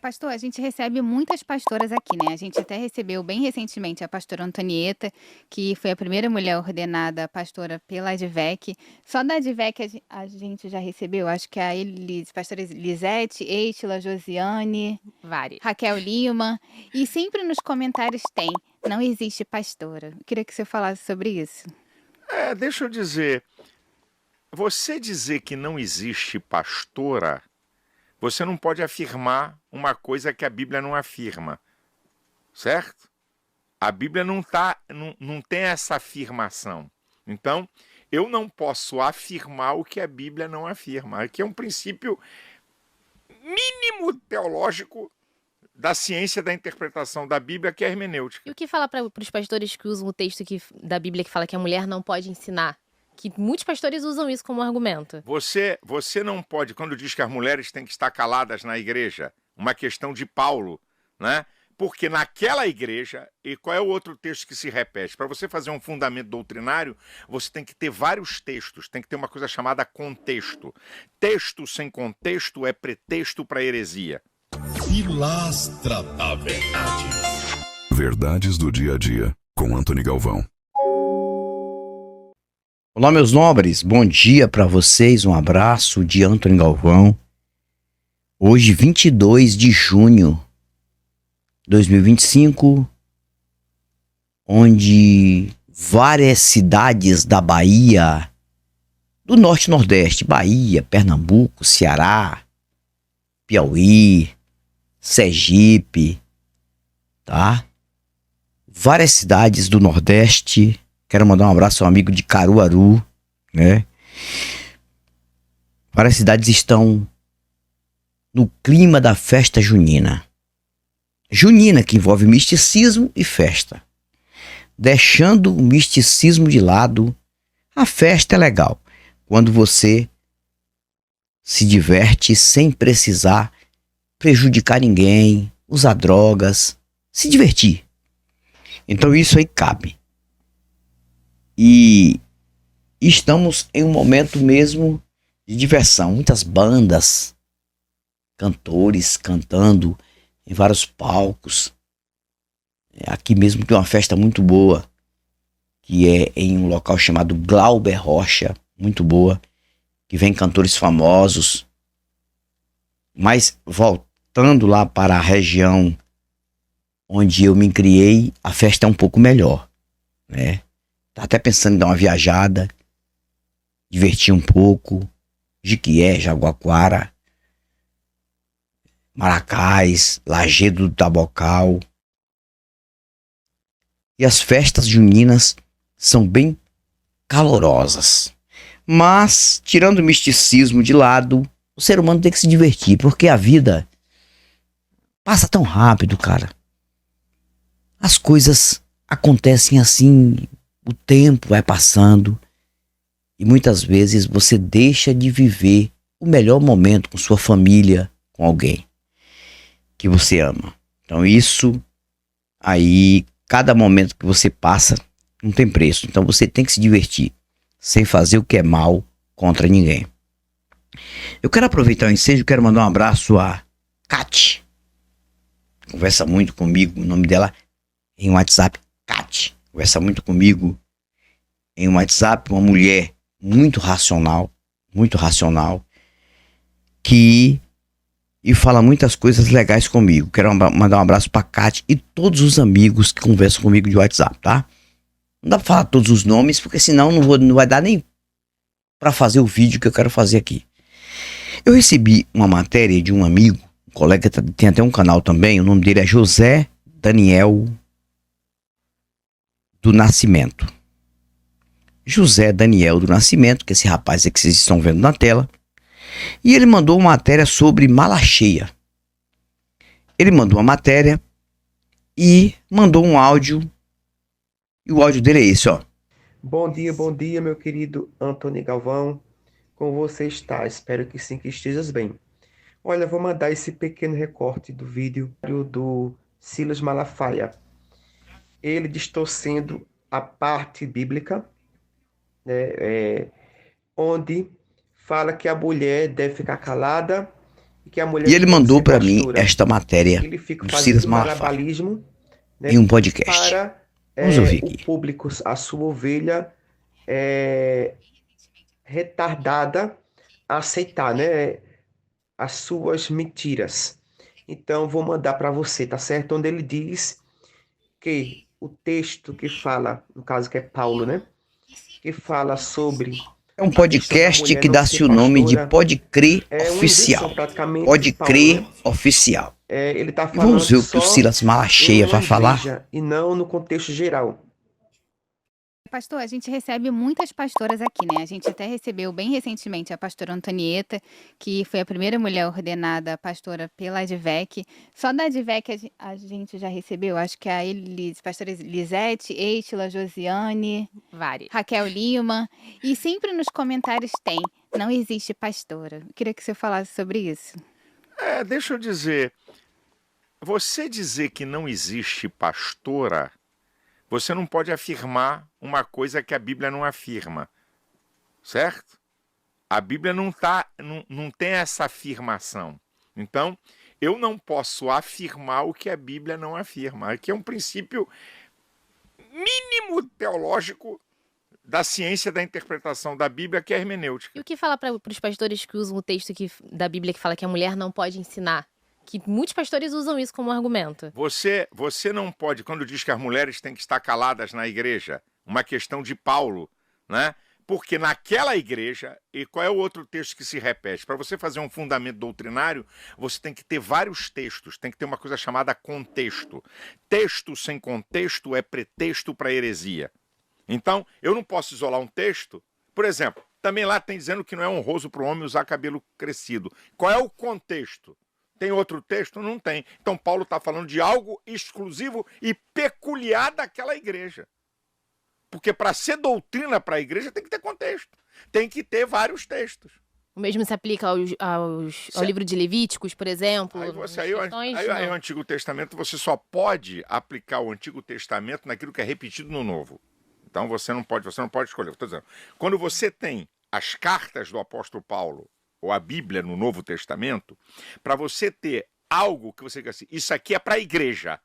pastor, a gente recebe muitas pastoras aqui, né? A gente até recebeu bem recentemente a pastora Antonieta, que foi a primeira mulher ordenada pastora pela ADVEC. Só da ADVEC a gente já recebeu, acho que a pastora Lisete, Eitila, Josiane, Várias. Raquel Lima. E sempre nos comentários tem, não existe pastora. Eu queria que você falasse sobre isso. Deixa eu dizer, você dizer que não existe pastora, você não pode afirmar uma coisa que a Bíblia não afirma, certo? A Bíblia não tem essa afirmação. Então, eu não posso afirmar o que a Bíblia não afirma. Aqui é um princípio mínimo teológico da ciência da interpretação da Bíblia, que é a hermenêutica. E o que fala para os pastores que usam o texto da Bíblia que fala que a mulher não pode ensinar? Que muitos pastores usam isso como argumento. Você não pode, quando diz que as mulheres têm que estar caladas na igreja, uma questão de Paulo, né? Porque naquela igreja, e qual é o outro texto que se repete? Para você fazer um fundamento doutrinário, você tem que ter vários textos, tem que ter uma coisa chamada contexto. Texto sem contexto é pretexto para heresia. Pilastra da Verdade. Verdades do dia a dia, com Antony Galvão. Olá, meus nobres, bom dia para vocês, um abraço de Antony Galvão. Hoje, 22 de junho de 2025, onde várias cidades da Bahia, do Norte e Nordeste, Bahia, Pernambuco, Ceará, Piauí, Sergipe, tá? Várias cidades do Nordeste. Quero mandar um abraço ao amigo de Caruaru, né? Várias cidades estão no clima da festa junina. Junina, que envolve misticismo e festa. Deixando o misticismo de lado, a festa é legal. Quando você se diverte sem precisar prejudicar ninguém, usar drogas, se divertir. Então isso aí cabe. E estamos em um momento mesmo de diversão. Muitas bandas, cantores cantando em vários palcos. Aqui mesmo tem uma festa muito boa, que é em um local chamado Glauber Rocha, muito boa, que vem cantores famosos. Mas voltando lá para a região onde eu me criei, a festa é um pouco melhor, né? Tá até pensando em dar uma viajada, divertir um pouco. Jequié, Jaguaquara, Maracás, Lajedo do Tabocal. E as festas juninas são bem calorosas. Mas, tirando o misticismo de lado, o ser humano tem que se divertir, porque a vida passa tão rápido, cara. As coisas acontecem assim, o tempo vai passando e muitas vezes você deixa de viver o melhor momento com sua família, com alguém que você ama. Então isso aí, cada momento que você passa não tem preço. Então você tem que se divertir, sem fazer o que é mal contra ninguém. Eu quero aproveitar o ensejo, quero mandar um abraço a Kate. Conversa muito comigo, o nome dela em WhatsApp, Kate. Conversa muito comigo em WhatsApp, uma mulher muito racional, que e fala muitas coisas legais comigo. Quero mandar um abraço pra Kate e todos os amigos que conversam comigo de WhatsApp, tá? Não dá pra falar todos os nomes, porque senão não vai dar nem pra fazer o vídeo que eu quero fazer aqui. Eu recebi uma matéria de um amigo, um colega que tem até um canal também, o nome dele é José Daniel do Nascimento. José Daniel do Nascimento, que é esse rapaz aí que vocês estão vendo na tela, e ele mandou uma matéria sobre mala cheia. Ele mandou uma matéria e mandou um áudio, e o áudio dele é esse, ó. Bom dia, meu querido Antony Galvão. Como você está? Espero que sim, que estejas bem. Olha, eu vou mandar esse pequeno recorte do vídeo do Silas Malafaia. Ele distorcendo a parte bíblica, né, onde fala que a mulher deve ficar calada e que a mulher E ele não pode mandou ser para mim pastora. esta matéria Ele fica do Silas fazendo Malafaia malabarismo, né, em um podcast. para Vamos ouvir o aqui. público, a sua ovelha retardada, a aceitar, né, as suas mentiras. Então, vou mandar para você, tá certo? Onde ele diz que o texto que fala, no caso que é Paulo, né, que fala sobre É um a questão da podcast mulher que não dá-se ser o nome de pastora, Pode Crer é uma Oficial. invenção praticamente Pode de Paulo, Crer né? Oficial. Ele está E vamos ver falando o que o só Silas em Malacheia uma vai falar. igreja e não no contexto geral. Pastor, a gente recebe muitas pastoras aqui, né? A gente até recebeu bem recentemente a pastora Antonieta, que foi a primeira mulher ordenada pastora pela ADVEC. Só da ADVEC a gente já recebeu, acho que a pastora Lisete, Eitila, Josiane, Várias. Raquel Lima. E sempre nos comentários tem, não existe pastora. Queria que você falasse sobre isso. Deixa eu dizer, você dizer que não existe pastora, você não pode afirmar uma coisa que a Bíblia não afirma, certo? A Bíblia não tem essa afirmação. Então, eu não posso afirmar o que a Bíblia não afirma. Aqui é um princípio mínimo teológico da ciência da interpretação da Bíblia, que é a hermenêutica. E o que fala para os pastores que usam o texto da Bíblia que fala que a mulher não pode ensinar? Que muitos pastores usam isso como argumento. Você não pode, quando diz que as mulheres têm que estar caladas na igreja, uma questão de Paulo, né? Porque naquela igreja, e qual é o outro texto que se repete? Para você fazer um fundamento doutrinário, você tem que ter vários textos, tem que ter uma coisa chamada contexto. Texto sem contexto é pretexto para heresia. Então, eu não posso isolar um texto. Por exemplo, também lá tem dizendo que não é honroso para o homem usar cabelo crescido. Qual é o contexto? Tem outro texto? Não tem. Então, Paulo está falando de algo exclusivo e peculiar daquela igreja. Porque para ser doutrina para a igreja tem que ter contexto. Tem que ter vários textos. O mesmo se aplica ao livro de Levíticos, por exemplo? Aí o Antigo Testamento, você só pode aplicar o Antigo Testamento naquilo que é repetido no Novo. Então, você não pode escolher. Estou dizendo, quando você tem as cartas do apóstolo Paulo, ou a Bíblia no Novo Testamento, para você ter algo que você diga assim, isso aqui é para a igreja,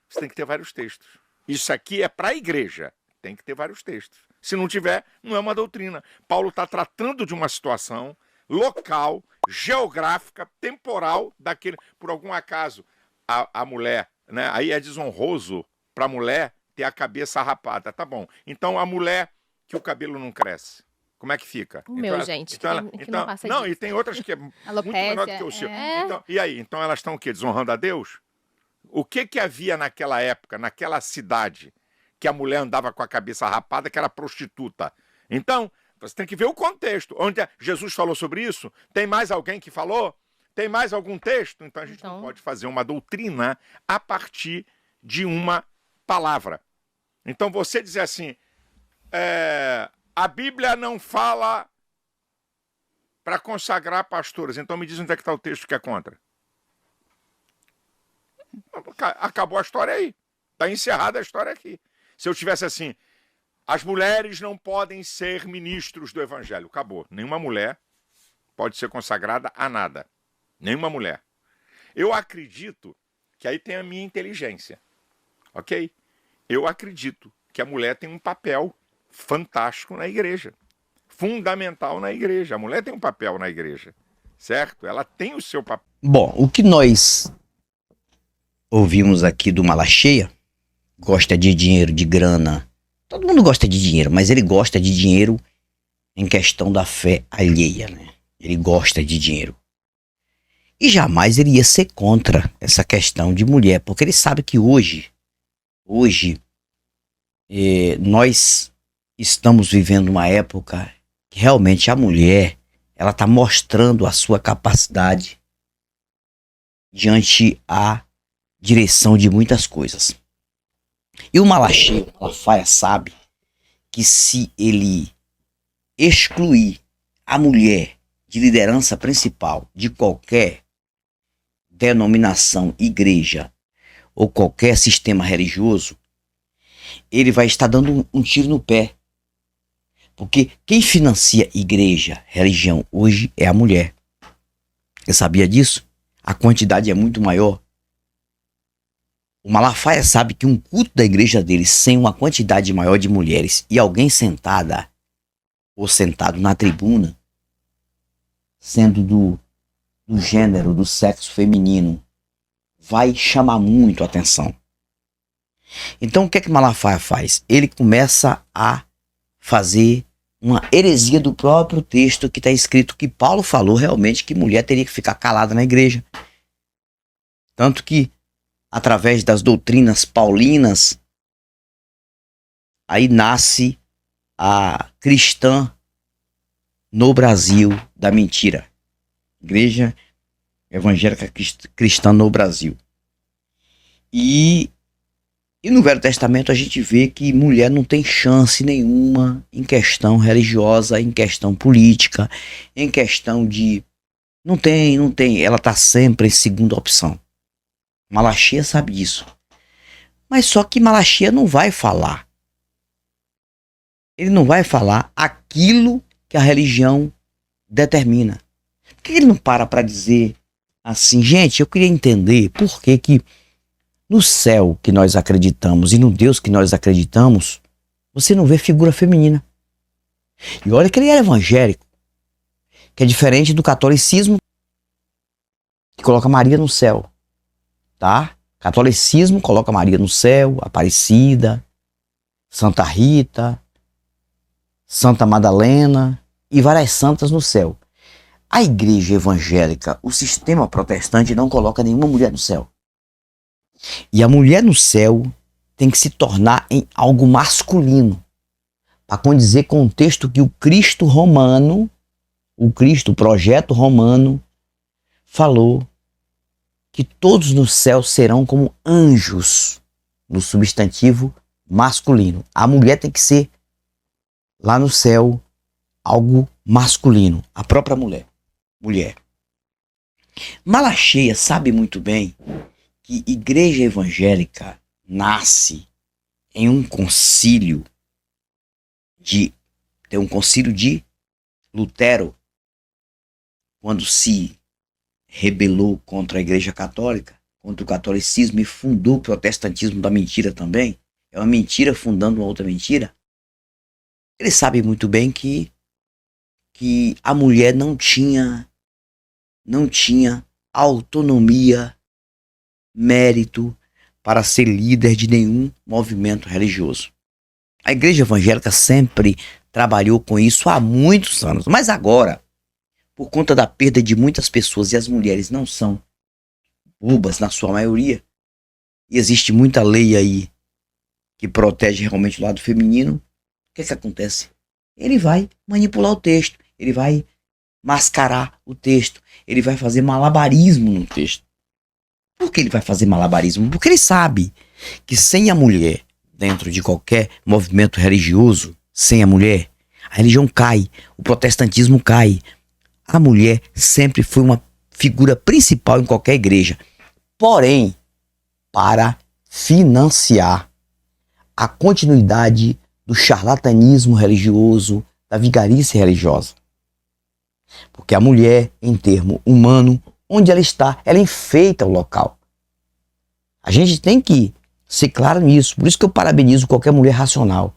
você tem que ter vários textos. Isso aqui é para a igreja, tem que ter vários textos. Se não tiver, não é uma doutrina. Paulo está tratando de uma situação local, geográfica, temporal, daquele. Por algum acaso, a mulher, né? Aí é desonroso para a mulher ter a cabeça rapada. Tá bom. Então, a mulher que o cabelo não cresce, como é que fica? Gente. E tem outras que é muito menor do que o seu. Então, e aí? Então elas estão o quê? Desonrando a Deus? O que havia naquela época, naquela cidade, que a mulher andava com a cabeça rapada, que era prostituta? Então, você tem que ver o contexto. Onde Jesus falou sobre isso? Tem mais alguém que falou? Tem mais algum texto? Então a gente não pode fazer uma doutrina a partir de uma palavra. Então você dizer assim, a Bíblia não fala para consagrar pastores. Então me diz onde é que está o texto que é contra. Acabou a história aí. Está encerrada a história aqui. Se eu tivesse assim, as mulheres não podem ser ministros do evangelho. Acabou. Nenhuma mulher pode ser consagrada a nada. Nenhuma mulher. Eu acredito que aí tem a minha inteligência. Ok? Eu acredito que a mulher tem um papel fantástico na igreja. Fundamental na igreja. A mulher tem um papel na igreja. Certo? Ela tem o seu papel. Bom, o que nós ouvimos aqui do Malacheia, gosta de dinheiro, de grana. Todo mundo gosta de dinheiro, mas ele gosta de dinheiro em questão da fé alheia, né? Ele gosta de dinheiro. E jamais ele ia ser contra essa questão de mulher, porque ele sabe que hoje nós estamos vivendo uma época que realmente a mulher, ela está mostrando a sua capacidade diante a direção de muitas coisas. E o Malafaia sabe que se ele excluir a mulher de liderança principal de qualquer denominação, igreja ou qualquer sistema religioso, ele vai estar dando um tiro no pé. Porque quem financia igreja, religião hoje é a mulher. Você sabia disso? A quantidade é muito maior. O Malafaia sabe que um culto da igreja dele sem uma quantidade maior de mulheres e alguém sentada ou sentado na tribuna, sendo do gênero, do sexo feminino, vai chamar muito a atenção. Então o que é que Malafaia faz? Ele começa a fazer uma heresia do próprio texto que está escrito que Paulo falou realmente que mulher teria que ficar calada na igreja. Tanto que, através das doutrinas paulinas, aí nasce a cristã no Brasil da mentira. Igreja Evangélica Cristã no Brasil. E no Velho Testamento a gente vê que mulher não tem chance nenhuma em questão religiosa, em questão política, em questão de... Não tem. Ela está sempre em segunda opção. Malaquia sabe disso. Mas só que Malaquia não vai falar. Ele não vai falar aquilo que a religião determina. Por que ele não para dizer assim, gente, eu queria entender por que que no céu que nós acreditamos e no Deus que nós acreditamos, você não vê figura feminina. E olha que ele era evangélico, que é diferente do catolicismo, que coloca Maria no céu, tá? Catolicismo coloca Maria no céu, Aparecida, Santa Rita, Santa Madalena e várias santas no céu. A igreja evangélica, o sistema protestante não coloca nenhuma mulher no céu. E a mulher no céu tem que se tornar em algo masculino, para condizer com o texto que o Cristo romano, o projeto romano, falou que todos no céu serão como anjos, no substantivo masculino. A mulher tem que ser, lá no céu, algo masculino, a própria mulher. Malacheia sabe muito bem que igreja evangélica nasce em um concílio de Lutero, quando se rebelou contra a igreja católica, contra o catolicismo e fundou o protestantismo da mentira também. É uma mentira fundando uma outra mentira. Ele sabe muito bem que a mulher não tinha autonomia, mérito para ser líder de nenhum movimento religioso. A igreja evangélica sempre trabalhou com isso há muitos anos, mas agora, por conta da perda de muitas pessoas, e as mulheres não são bobas na sua maioria, e existe muita lei aí que protege realmente o lado feminino, o que acontece? Ele vai manipular o texto, ele vai mascarar o texto, ele vai fazer malabarismo no texto. Por que ele vai fazer malabarismo? Porque ele sabe que sem a mulher, dentro de qualquer movimento religioso, sem a mulher, a religião cai, o protestantismo cai. A mulher sempre foi uma figura principal em qualquer igreja. Porém, para financiar a continuidade do charlatanismo religioso, da vigarice religiosa. Porque a mulher, em termo humano, onde ela está, ela enfeita o local. A gente tem que ser claro nisso. Por isso que eu parabenizo qualquer mulher racional.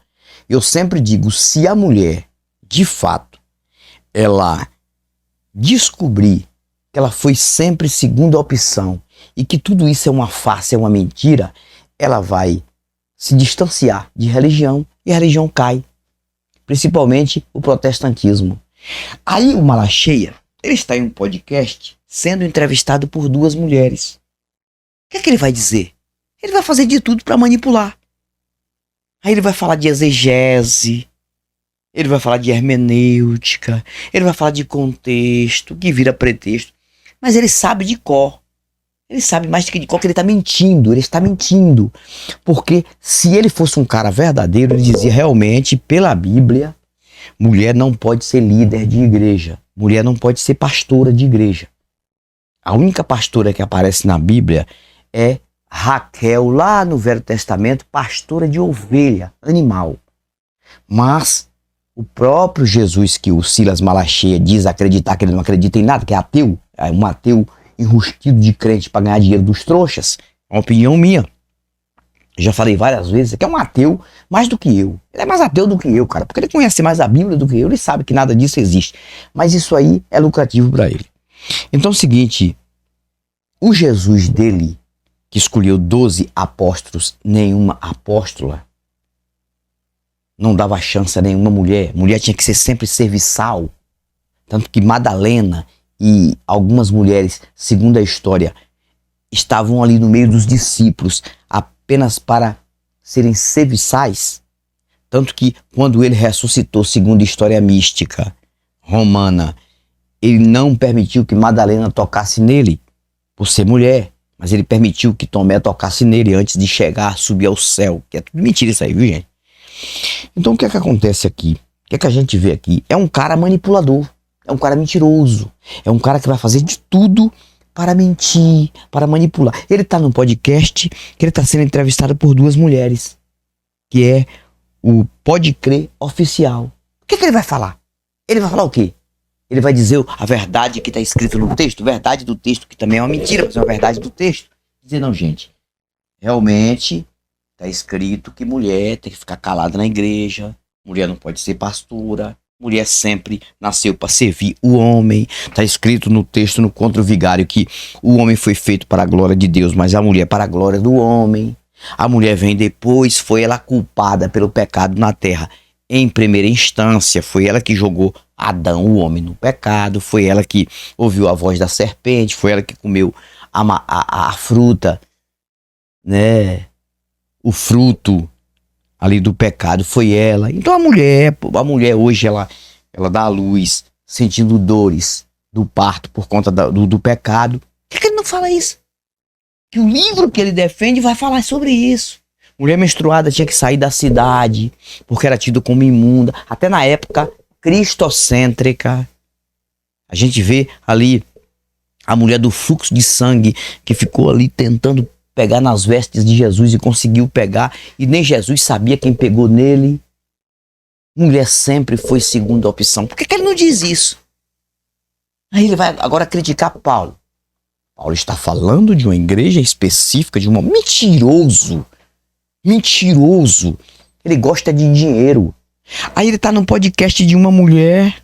Eu sempre digo, se a mulher, de fato, ela descobrir que ela foi sempre segunda opção e que tudo isso é uma farsa, é uma mentira, ela vai se distanciar de religião e a religião cai. Principalmente o protestantismo. Aí o Malacheia, ele está em um podcast sendo entrevistado por duas mulheres. O que é que ele vai dizer? Ele vai fazer de tudo para manipular. Aí ele vai falar de exegese, ele vai falar de hermenêutica, ele vai falar de contexto, que vira pretexto. Mas ele sabe de cor. Ele sabe mais de cor que ele está mentindo. Ele está mentindo. Porque se ele fosse um cara verdadeiro, ele dizia realmente, pela Bíblia, mulher não pode ser líder de igreja. Mulher não pode ser pastora de igreja. A única pastora que aparece na Bíblia é Raquel, lá no Velho Testamento, pastora de ovelha, animal. Mas o próprio Jesus, que o Silas Malacheia diz acreditar que ele não acredita em nada, que é ateu, um ateu enrustido de crente para ganhar dinheiro dos trouxas. É uma opinião minha. Já falei várias vezes que é um ateu mais do que eu. Ele é mais ateu do que eu, cara, porque ele conhece mais a Bíblia do que eu, ele sabe que nada disso existe. Mas isso aí é lucrativo para ele. Então é o seguinte, o Jesus dele, que escolheu 12 apóstolos, nenhuma apóstola, não dava chance a nenhuma mulher. Mulher tinha que ser sempre serviçal. Tanto que Madalena e algumas mulheres, segundo a história, estavam ali no meio dos discípulos apenas para serem serviçais. Tanto que quando ele ressuscitou, segundo a história mística romana, ele não permitiu que Madalena tocasse nele, por ser mulher, mas ele permitiu que Tomé tocasse nele antes de chegar, subir ao céu. Que é tudo mentira isso aí, viu, gente? Então o que é que acontece aqui? O que é que a gente vê aqui? É um cara manipulador, é um cara mentiroso, é um cara que vai fazer de tudo para mentir, para manipular. Ele está num podcast que ele está sendo entrevistado por 2 mulheres, que é o Pode Crer Oficial. O que é que ele vai falar? Ele vai falar o quê? Ele vai dizer a verdade que está escrito no texto, verdade do texto, que também é uma mentira, mas é uma verdade do texto. Dizer, não, gente, realmente está escrito que mulher tem que ficar calada na igreja, mulher não pode ser pastora, mulher sempre nasceu para servir o homem. Está escrito no texto, no Contra o Vigário, que o homem foi feito para a glória de Deus, mas a mulher para a glória do homem. A mulher vem depois, foi ela culpada pelo pecado na terra. Em primeira instância, foi ela que jogou Adão, o homem, no pecado. Foi ela que ouviu a voz da serpente, foi ela que comeu a fruta, né? O fruto ali do pecado foi ela. Então a mulher hoje, ela dá à luz sentindo dores do parto por conta do pecado. Por que ele não fala isso? Que o livro que ele defende vai falar sobre isso. Mulher menstruada tinha que sair da cidade porque era tido como imunda. Até na época cristocêntrica. A gente vê ali a mulher do fluxo de sangue que ficou ali tentando pegar nas vestes de Jesus e conseguiu pegar, e nem Jesus sabia quem pegou nele. Mulher sempre foi segunda opção. Por que ele não diz isso? Aí ele vai agora criticar Paulo. Paulo está falando de uma igreja específica, de um mentiroso. Mentiroso. Ele gosta de dinheiro. Aí ele está num podcast de uma mulher,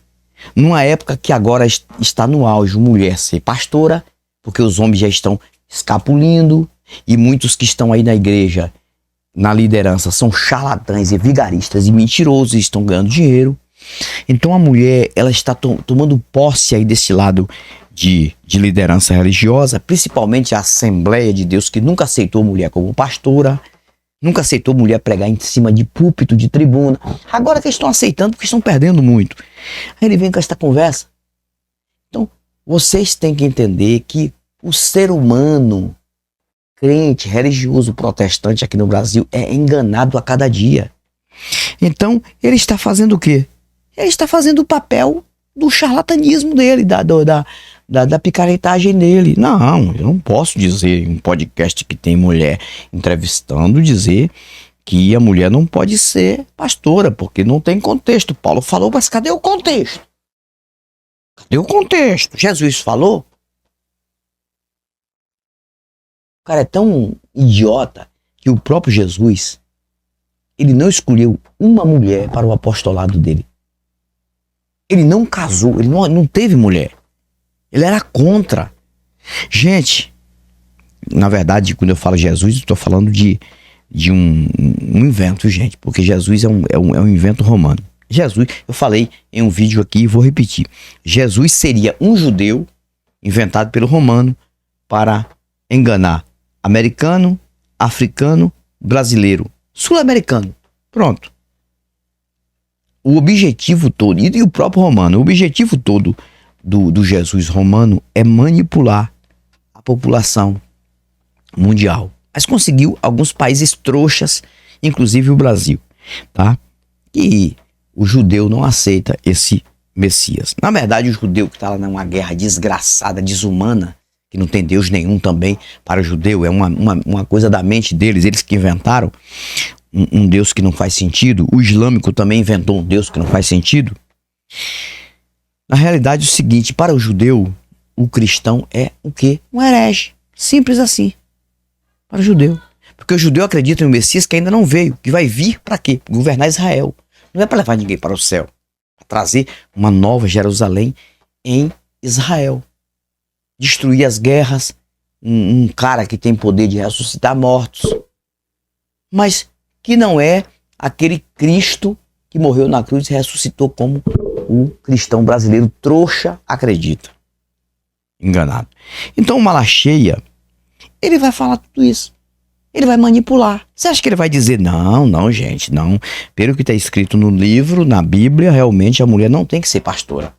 numa época que agora está no auge, mulher ser pastora, porque os homens já estão escapulindo. E muitos que estão aí na igreja, na liderança, são charlatães e vigaristas e mentirosos e estão ganhando dinheiro. Então a mulher, ela está tomando posse aí desse lado de liderança religiosa, principalmente a Assembleia de Deus, que nunca aceitou mulher como pastora, nunca aceitou mulher pregar em cima de púlpito, de tribuna. Agora que estão aceitando, porque estão perdendo muito. Aí ele vem com esta conversa. Então, vocês têm que entender que o ser humano crente, religioso, protestante aqui no Brasil é enganado a cada dia. Então, ele está fazendo o quê? Ele está fazendo o papel do charlatanismo dele, da picaretagem dele. Não, eu não posso dizer em um podcast que tem mulher entrevistando, dizer que a mulher não pode ser pastora, porque não tem contexto. Paulo falou, mas cadê o contexto? Cadê o contexto? Jesus falou? O cara é tão idiota que o próprio Jesus, ele não escolheu uma mulher para o apostolado dele. Ele não casou, ele não teve mulher. Ele era contra. Gente, na verdade, quando eu falo Jesus, eu estou falando de um invento, gente, porque Jesus é um invento romano. Jesus, eu falei em um vídeo aqui e vou repetir. Jesus seria um judeu inventado pelo romano para enganar americano, africano, brasileiro, sul-americano. Pronto. O objetivo todo, e o próprio romano, o objetivo todo do Jesus romano é manipular a população mundial. Mas conseguiu alguns países trouxas, inclusive o Brasil, tá? E o judeu não aceita esse Messias. Na verdade, o judeu que está lá numa guerra desgraçada, desumana, que não tem Deus nenhum também para o judeu, é uma coisa da mente deles, eles que inventaram um Deus que não faz sentido. O islâmico também inventou um Deus que não faz sentido. Na realidade é o seguinte, para o judeu, o cristão é o quê? Um herege. Simples assim. Para o judeu. Porque o judeu acredita em um Messias que ainda não veio, que vai vir para quê? Governar Israel. Não é para levar ninguém para o céu. Para trazer uma nova Jerusalém em Israel. Destruir as guerras. Um cara que tem poder de ressuscitar mortos. Mas que não é aquele Cristo que morreu na cruz e ressuscitou como o cristão brasileiro trouxa acredita. Enganado. Então o Malacheia, ele vai falar tudo isso. Ele vai manipular. Você acha que ele vai dizer, não, gente, não. Pelo que está escrito no livro, na Bíblia, realmente a mulher não tem que ser pastora.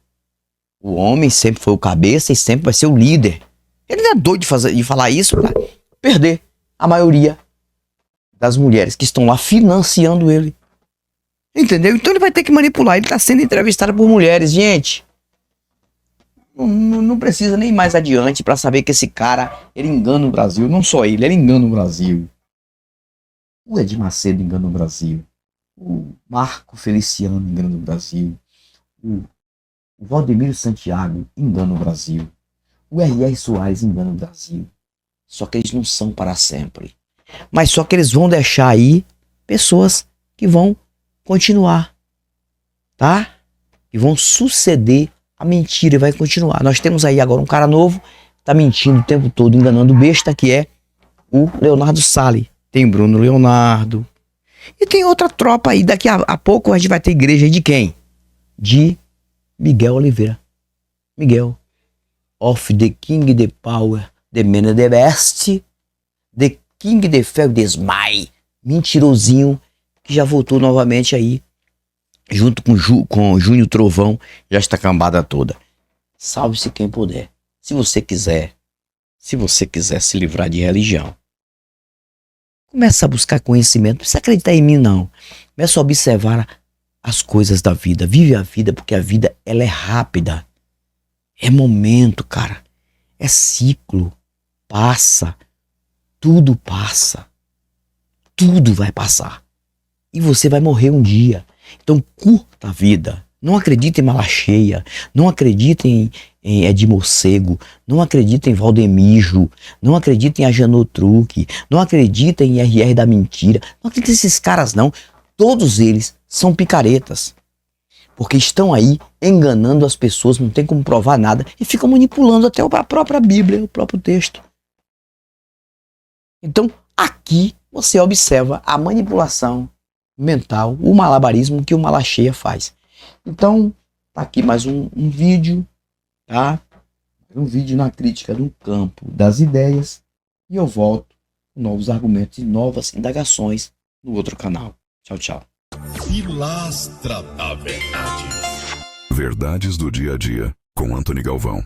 O homem sempre foi o cabeça e sempre vai ser o líder. Ele não é doido de falar isso para perder a maioria das mulheres que estão lá financiando ele. Entendeu? Então ele vai ter que manipular. Ele está sendo entrevistado por mulheres, gente. Não precisa nem mais adiante para saber que esse cara, ele engana o Brasil. Não só ele engana o Brasil. O Edir Macedo engana o Brasil. O Marco Feliciano engana o Brasil. O Valdemiro Santiago engana o Brasil. O R.R. Soares engana o Brasil. Só que eles não são para sempre. Mas só que eles vão deixar aí pessoas que vão continuar. Tá? Que vão suceder a mentira e vai continuar. Nós temos aí agora um cara novo, tá mentindo o tempo todo, enganando besta, que é o Leonardo Salles. Tem Bruno Leonardo. E tem outra tropa aí. Daqui a pouco a gente vai ter igreja aí de quem? De Miguel Oliveira. Miguel. Of the King, the Power, the Man, the Best, the King, the Fel, the Smile. Mentirosinho que já voltou novamente aí. Junto com Júnior Trovão, já está cambada toda. Salve-se quem puder. Se você quiser se livrar de religião, começa a buscar conhecimento. Não precisa acreditar em mim, não. Começa a observar as coisas da vida. Vive a vida, porque a vida ela é rápida. É momento, cara. É ciclo. Passa. Tudo passa. Tudo vai passar. E você vai morrer um dia. Então curta a vida. Não acredite em Malacheia. Não acredite em Edir Morcego. Não acredite em Valdemijo. Não acredite em Ajanotruque. Não acredite em RR da Mentira. Não acredite nesses caras, não. Todos eles são picaretas. Porque estão aí enganando as pessoas, não tem como provar nada. E ficam manipulando até a própria Bíblia, o próprio texto. Então, aqui você observa a manipulação mental, o malabarismo que o Malacheia faz. Então, tá aqui mais um vídeo, tá? Um vídeo na crítica do campo das ideias. E eu volto com novos argumentos e novas indagações no outro canal. Tchau, tchau. Pilastra da Verdade. Verdades do dia a dia, com Antony Galvão.